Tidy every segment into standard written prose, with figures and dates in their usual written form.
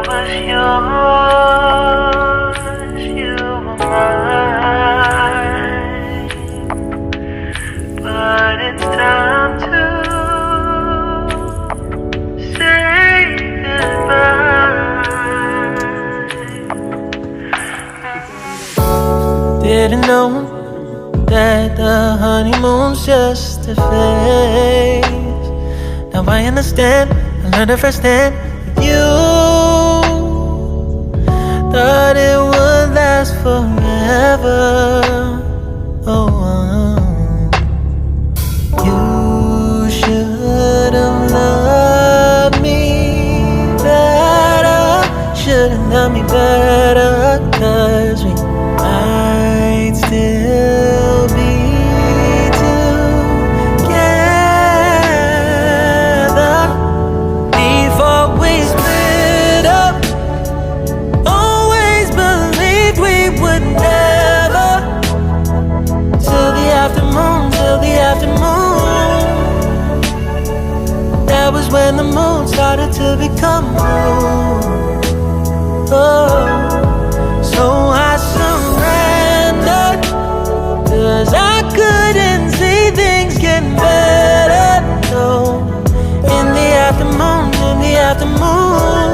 was yours, you were mine. But it's time to say goodbye. Didn't know that the honeymoon's just a phase. Now I understand, I learned it firsthand with you. Thought it would last forever. Oh, you should have loved me better. Should have loved me better, 'cause we might still be together before we split up. Always believed we would never. Till the afternoon, till the afternoon. That was when the moon started to become blue. Oh, so I surrendered, 'cause I couldn't see things getting better. No, in the afternoon, in the afternoon.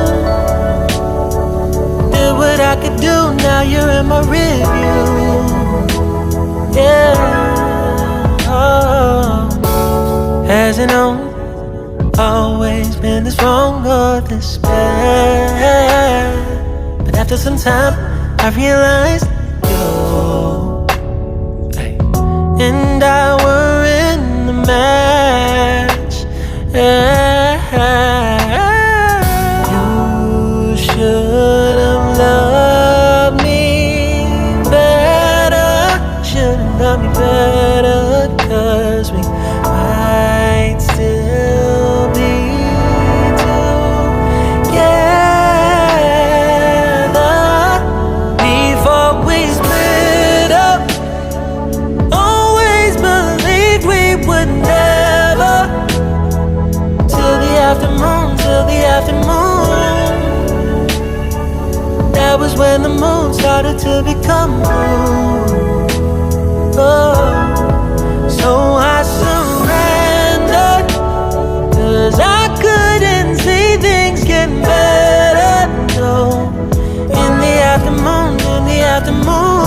Did what I could do, now you're in my review. Yeah, oh. Hasn't always been this wrong or this bad. But after some time, I realized you and I were in the match. You should have loved me better. Should have loved me better, 'cause we might still be together before we split up. Always believed we would never. Till the afternoon, till the afternoon. That was when the moon started to become blue. Oh, so I surrendered, 'cause I couldn't see things getting better. No, in the afternoon, in the afternoon,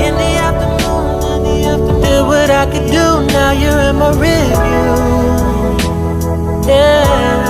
in the afternoon, in the afternoon. Did what I could do, now you're in my review.